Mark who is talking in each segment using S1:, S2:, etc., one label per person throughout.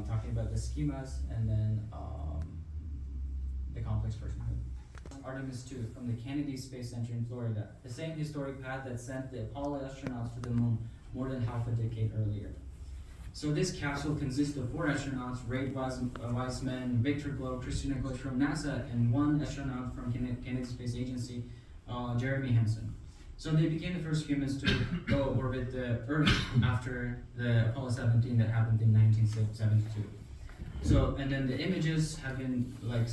S1: talking about the schemas and then the complex personhood. Artemis 2 from the Kennedy Space Center in Florida, the same historic path that sent the Apollo astronauts to the moon more than half a decade earlier. So this capsule consists of 4 astronauts, Ray Wiseman, Victor Glow, Christina Koch from NASA, and 1 astronaut from Kennedy Space Agency, Jeremy Hansen. So they became the first humans to go orbit the Earth after the Apollo 17 that happened in 1972. So, and then the images have been like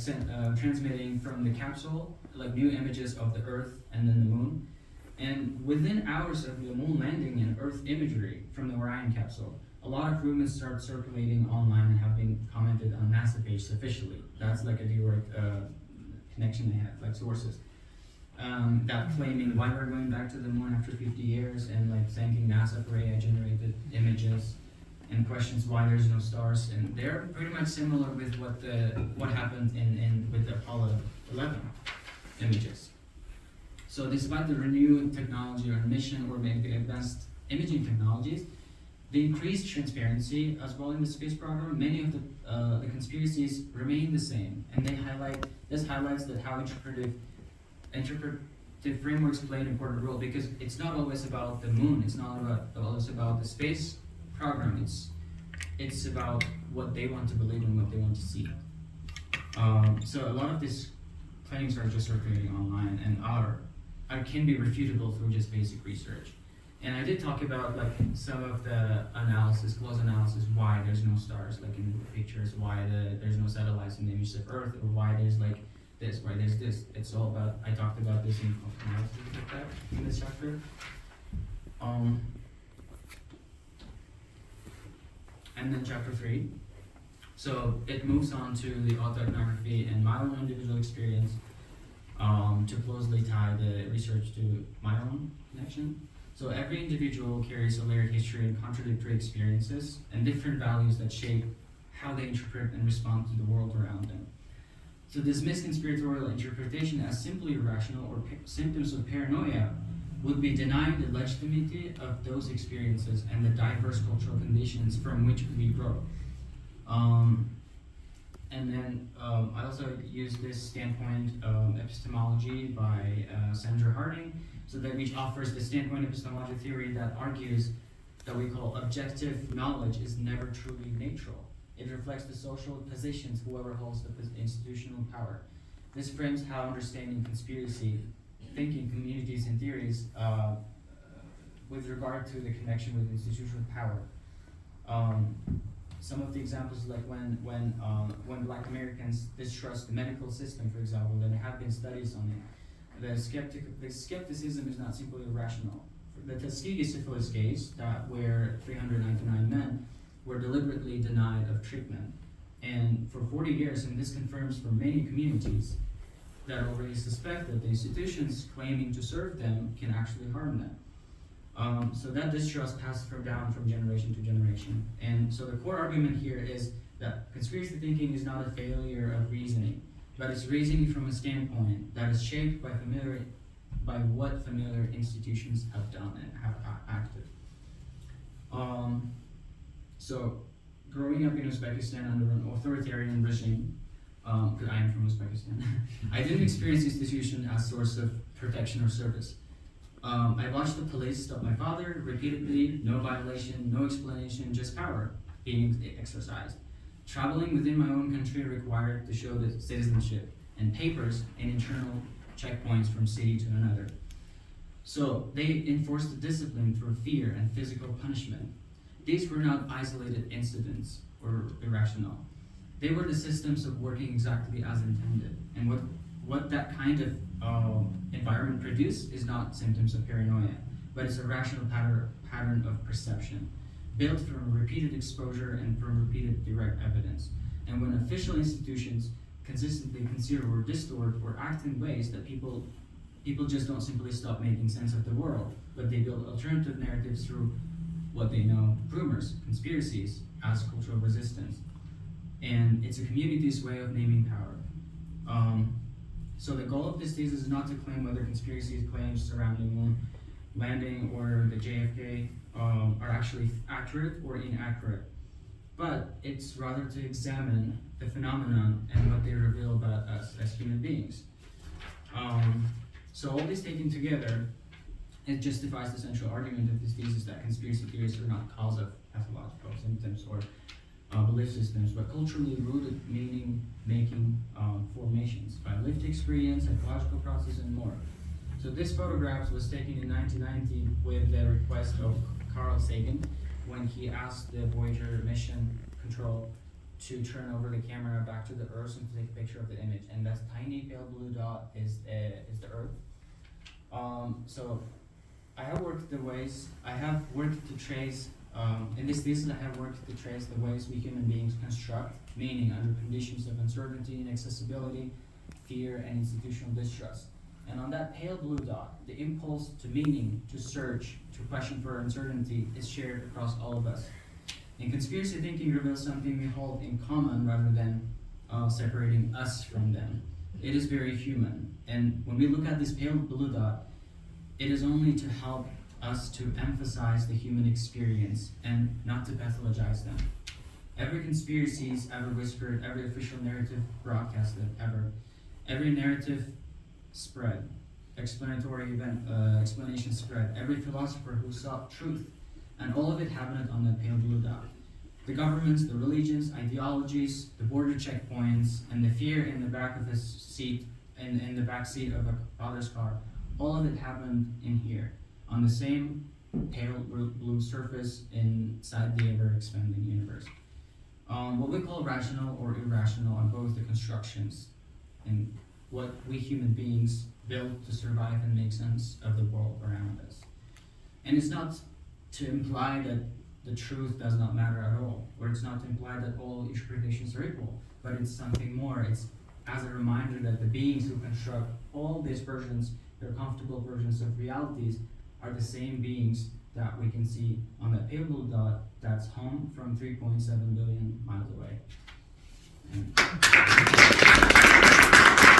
S1: transmitting from the capsule, like new images of the Earth and then the Moon. And within hours of the Moon landing and Earth imagery from the Orion capsule, a lot of rumors start circulating online and have been commented on NASA page officially. That's like a direct connection they have, like sources. That claiming why we're going back to the moon after 50 years and like thanking NASA for AI-generated images, and questions why there's no stars, and they're pretty much similar with what happened with the Apollo 11 images. So despite the renewed technology or mission or maybe advanced imaging technologies, the increased transparency as well in the space program, many of the conspiracies remain the same, and this highlights that how interpretive frameworks play an important role, because it's not always about the moon, it's not always about the space program, it's about what they want to believe and what they want to see. So a lot of these claims are just circulating online and can be refutable through just basic research. And I did talk about like some of the close analysis, why there's no stars, like in the pictures, why there's no satellites in the image of Earth, or why there's like this, why there's this. It's all about, I talked about this in analysis like that in this chapter. And then chapter 3. So it moves on to the autoethnography and my own individual experience, to closely tie the research to my own connection. So every individual carries a layered history and contradictory experiences and different values that shape how they interpret and respond to the world around them. To dismiss conspiratorial interpretation as simply irrational or symptoms of paranoia would be denying the legitimacy of those experiences and the diverse cultural conditions from which we grow. And then I also use this standpoint epistemology by Sandra Harding, so that which offers the standpoint epistemology theory that argues that we call objective knowledge is never truly neutral. It reflects the social positions whoever holds the institutional power. This frames how understanding conspiracy thinking communities and theories with regard to the connection with institutional power. Some of the examples, like when Black Americans distrust the medical system, for example, there have been studies on it. The skepticism is not simply irrational. The Tuskegee syphilis case, where 399 men were deliberately denied of treatment, and for 40 years, and this confirms for many communities that already suspect that the institutions claiming to serve them can actually harm them. So that distrust passes down from generation to generation. And so the core argument here is that conspiracy thinking is not a failure of reasoning, but it's reasoning from a standpoint that is shaped by what familiar institutions have done and have acted. So growing up in Uzbekistan under an authoritarian regime, because I am from Uzbekistan, I didn't experience institution as source of protection or service. I watched the police stop my father repeatedly, no violation, no explanation, just power being exercised. Traveling within my own country required to show the citizenship and papers and internal checkpoints from city to another. So they enforced the discipline through fear and physical punishment. These were not isolated incidents or irrational. They were the systems of working exactly as intended. And what that kind of environment produced is not symptoms of paranoia, but it's a rational pattern of perception, built from repeated exposure and from repeated direct evidence. And when official institutions consistently consider or distort or act in ways that people just don't simply stop making sense of the world, but they build alternative narratives through what they know, rumors, conspiracies, as cultural resistance. And it's a community's way of naming power. So the goal of this thesis is not to claim whether conspiracy claims surrounding moon landing or the JFK are actually accurate or inaccurate, but it's rather to examine the phenomenon and what they reveal about us as human beings. So all this taken together, it justifies the central argument of this thesis that conspiracy theories are not cause of pathological symptoms or belief systems, but culturally rooted meaning-making formations by lived experience, psychological process, and more. So this photograph was taken in 1990 with the request of Carl Sagan when he asked the Voyager mission control to turn over the camera back to the Earth and to take a picture of the image. And that tiny pale blue dot is the Earth. So I have worked to trace, in this thesis I have worked to trace the ways we human beings construct meaning under conditions of uncertainty, inaccessibility, fear, and institutional distrust. And on that pale blue dot, the impulse to meaning, to search, to question for uncertainty is shared across all of us. And conspiracy thinking reveals something we hold in common rather than separating us from them. It is very human. And when we look at this pale blue dot, it is only to help us to emphasize the human experience and not to pathologize them. Every conspiracies ever whispered, every official narrative broadcasted ever, every narrative spread, explanation spread, every philosopher who sought truth, and all of it happened on the pale blue dot. The governments, the religions, ideologies, the border checkpoints, and the fear in the back of his seat, in the back seat of a father's car, all of it happened in here, on the same pale blue surface inside the ever-expanding universe. What we call rational or irrational are both the constructions and what we human beings build to survive and make sense of the world around us. And it's not to imply that the truth does not matter at all, or it's not to imply that all interpretations are equal, but it's something more. It's as a reminder that the beings who construct all these versions, their comfortable versions of realities, are the same beings that we can see on that pale blue dot that's home from 3.7 billion miles away. And